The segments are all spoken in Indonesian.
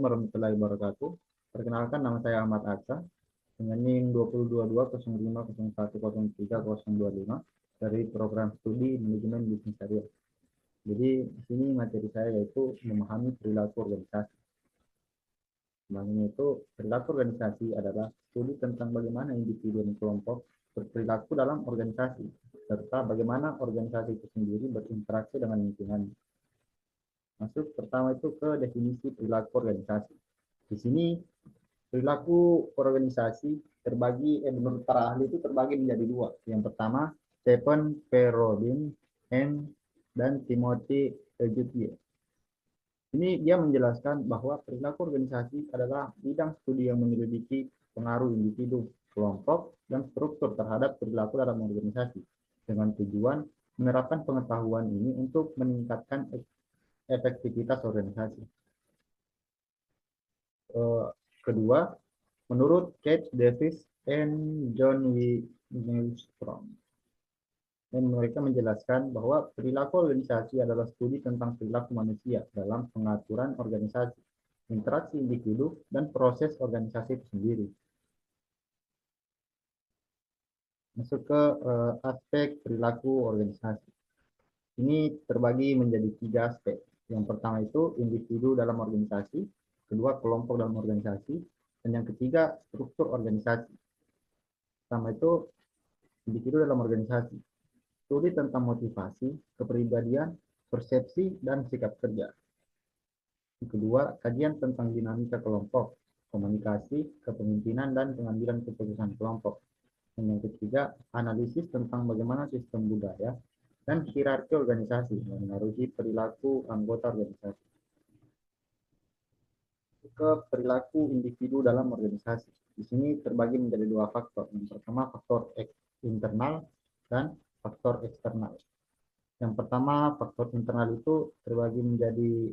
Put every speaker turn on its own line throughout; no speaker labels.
warahmatullahi wabarakatuh. Perkenalkan, nama saya Ahmad Aksa dengan NIM 2022 01010325 dari program studi manajemen bisnis syariah. Jadi di sini materi saya yaitu memahami perilaku organisasi. Namanya itu perilaku organisasi adalah studi tentang bagaimana individu dan kelompok berperilaku dalam organisasi serta bagaimana organisasi itu sendiri berinteraksi dengan lingkungan. Masuk pertama itu ke definisi perilaku organisasi. Di sini perilaku organisasi terbagi, menurut para ahli itu terbagi menjadi dua. Yang pertama, Stephen P. Robin dan Timothy Ejutye. Ini dia menjelaskan bahwa perilaku organisasi adalah bidang studi yang menyelidiki pengaruh individu, kelompok, dan struktur terhadap perilaku dalam organisasi dengan tujuan menerapkan pengetahuan ini untuk meningkatkan efektivitas organisasi. Kedua, menurut Kate Davis and John W. Newstrom, dan mereka menjelaskan bahwa perilaku organisasi adalah studi tentang perilaku manusia dalam pengaturan organisasi, interaksi individu, dan proses organisasi itu sendiri. Masuk ke aspek perilaku organisasi. Ini terbagi menjadi 3 aspek. Yang pertama itu individu dalam organisasi, kedua kelompok dalam organisasi, dan yang ketiga struktur organisasi. Pertama itu individu dalam organisasi. Studi tentang motivasi, kepribadian, persepsi, dan sikap kerja. Yang kedua, kajian tentang dinamika kelompok, komunikasi, kepemimpinan, dan pengambilan keputusan kelompok. Dan yang ketiga, analisis tentang bagaimana sistem budaya dan hierarki organisasi memengaruhi perilaku anggota organisasi. Ke perilaku individu dalam organisasi. Di sini terbagi menjadi 2 faktor. Yang pertama, faktor internal dan faktor eksternal. Yang pertama, faktor internal itu terbagi menjadi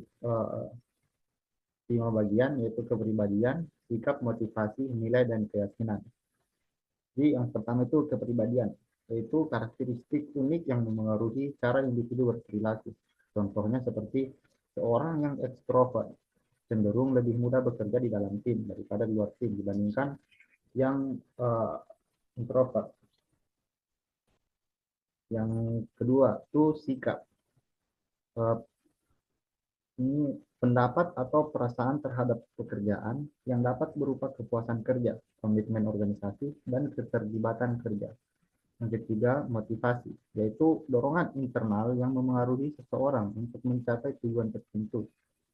5 bagian, yaitu kepribadian, sikap, motivasi, nilai, dan keyakinan. Jadi yang pertama itu kepribadian, yaitu karakteristik unik yang memengaruhi cara individu berperilaku. Contohnya seperti seorang yang ekstrovert cenderung lebih mudah bekerja di dalam tim daripada di luar tim dibandingkan yang introvert. Yang kedua itu sikap. Ini pendapat atau perasaan terhadap pekerjaan yang dapat berupa kepuasan kerja, komitmen organisasi, dan keterlibatan kerja. Yang ketiga, motivasi, yaitu dorongan internal yang memengaruhi seseorang untuk mencapai tujuan tertentu.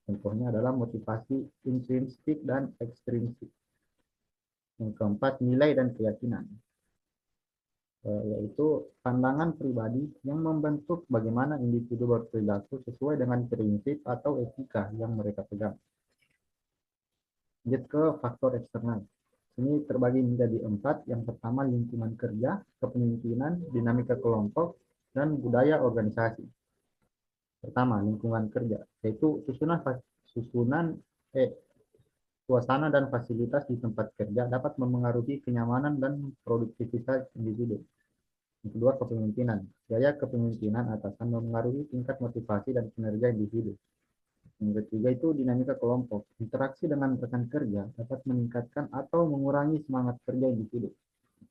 Contohnya adalah motivasi intrinsik dan ekstrinsik. Yang keempat, nilai dan keyakinan, yaitu pandangan pribadi yang membentuk bagaimana individu berperilaku sesuai dengan prinsip atau etika yang mereka pegang. Lanjut ke faktor eksternal. Ini terbagi menjadi 4. Yang pertama, lingkungan kerja, kepemimpinan, dinamika kelompok, dan budaya organisasi. Pertama, lingkungan kerja, yaitu suasana dan fasilitas di tempat kerja dapat memengaruhi kenyamanan dan produktivitas individu. Yang kedua, kepemimpinan. Gaya kepemimpinan atasan memengaruhi tingkat motivasi dan kinerja individu. Yang ketiga itu dinamika kelompok. Interaksi dengan rekan kerja dapat meningkatkan atau mengurangi semangat kerja individu.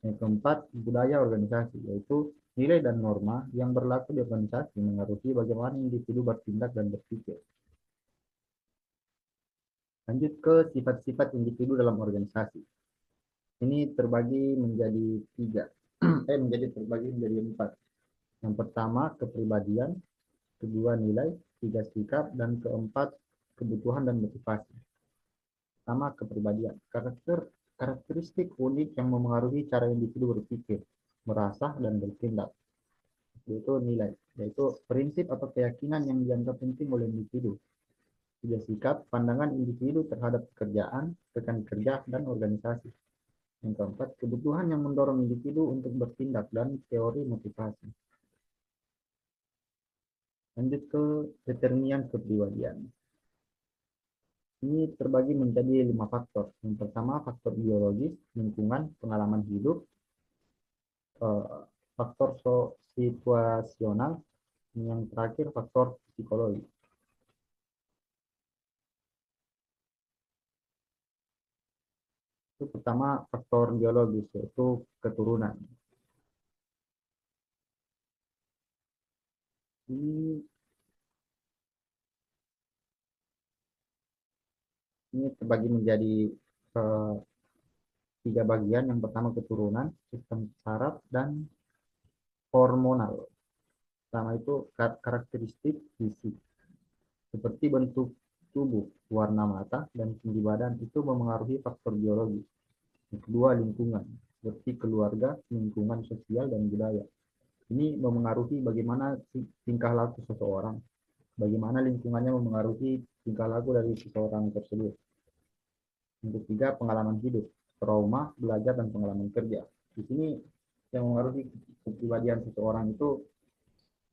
Yang keempat, budaya organisasi, yaitu nilai dan norma yang berlaku di organisasi mengaruhi bagaimana individu bertindak dan berpikir. Lanjut ke sifat-sifat individu dalam organisasi. Ini terbagi menjadi 4. Yang pertama, kepribadian, kedua nilai, 3 sikap, dan keempat kebutuhan dan motivasi. Pertama, kepribadian. Karakteristik unik yang memengaruhi cara individu berpikir, merasa, dan bertindak. Yaitu nilai, yaitu prinsip atau keyakinan yang dianggap penting oleh individu. 3 sikap, pandangan individu terhadap pekerjaan, rekan kerja, dan organisasi. Yang keempat, kebutuhan yang mendorong individu untuk bertindak dan teori motivasi. Lanjut ke determinan kepribadian. Ini terbagi menjadi 5 faktor. Yang pertama, faktor biologis, lingkungan, pengalaman hidup, faktor situasional, yang terakhir faktor psikologi. Itu pertama faktor biologis yaitu keturunan. Ini ini terbagi menjadi eh, tiga bagian. Yang pertama keturunan, sistem saraf, dan hormonal. Pertama itu karakteristik fisik, seperti bentuk tubuh, warna mata, dan tinggi badan itu memengaruhi faktor biologi. Yang kedua lingkungan, seperti keluarga, lingkungan sosial, dan budaya. Ini memengaruhi bagaimana tingkah laku seseorang, bagaimana lingkungannya memengaruhi tingkah laku dari seseorang tersebut. Yang ketiga, pengalaman hidup, trauma, belajar, dan pengalaman kerja. Di sini yang mengaruhi kepribadian seseorang itu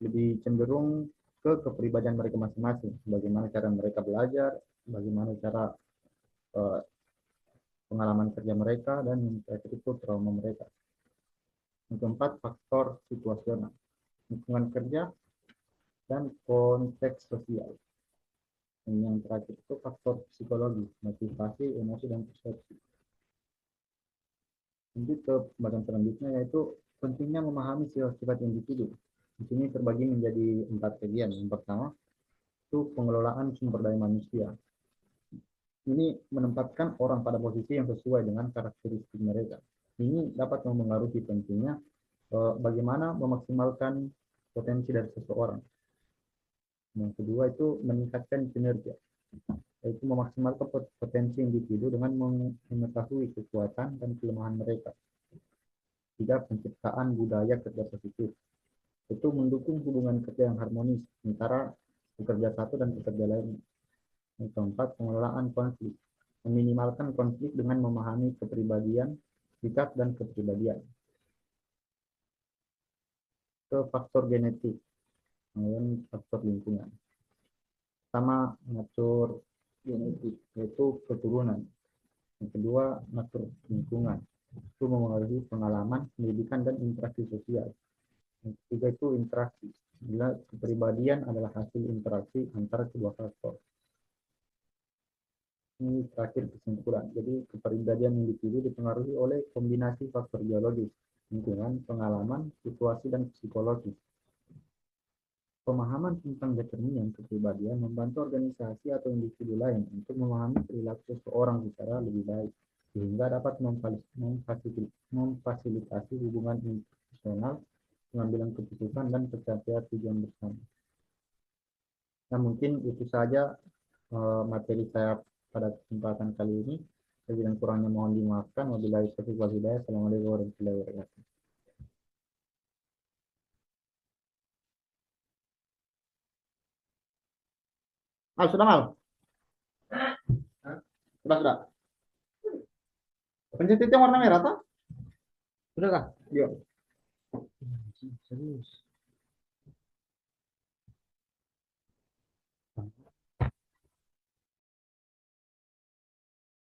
lebih cenderung ke kepribadian mereka masing-masing. Bagaimana cara mereka belajar, bagaimana cara eh, pengalaman kerja mereka, dan yang terakhir itu trauma mereka. Yang keempat, faktor situasional, lingkungan kerja, dan konteks sosial. Dan yang terakhir itu faktor psikologi, motivasi, emosi, dan persepsi. Lanjut ke pembahasan selanjutnya yaitu pentingnya memahami sifat individu. Di sini terbagi menjadi 4 bagian. Yang pertama itu pengelolaan sumber daya manusia. Ini menempatkan orang pada posisi yang sesuai dengan karakteristik mereka. Ini dapat mempengaruhi pentingnya bagaimana memaksimalkan potensi dari seseorang. Yang kedua itu meningkatkan kinerja, yaitu memaksimalkan potensi individu dengan mengetahui kekuatan dan kelemahan mereka. Tiga, penciptaan budaya kerja positif. Itu mendukung hubungan kerja yang harmonis antara pekerja satu dan pekerja lain. Yang keempat, pengelolaan konflik. Meminimalkan konflik dengan memahami kepribadian, sikap, dan kepribadian. Ke faktor genetik, kemudian faktor lingkungan. Pertama, mengatur genetik, yaitu keturunan. Yang kedua, mengatur lingkungan. Itu memengaruhi pengalaman, pendidikan, dan interaksi sosial. Yang ketiga itu interaksi. Bila kepribadian adalah hasil interaksi antara kedua faktor. Ini terakhir kesimpulan. Jadi kepribadian individu dipengaruhi oleh kombinasi faktor biologis, lingkungan, pengalaman, situasi, dan psikologi. Pemahaman tentang determinan kepribadian membantu organisasi atau individu lain untuk memahami perilaku seseorang secara lebih baik, sehingga dapat memfasilitasi hubungan internasional, pengambilan keputusan, dan pencapaian tujuan bersama. Nah, mungkin itu saja materi saya pada kesempatan kali ini. Lebih dan kurangnya mohon dimaafkan. Wabillahi taufiq wal hidayah. Assalamualaikum warahmatullahi wabarakatuh. Mal, sudah mal? Sudah, sudah. Pencet yang warna merah, toh? Sudah kah? Yuk. Serius.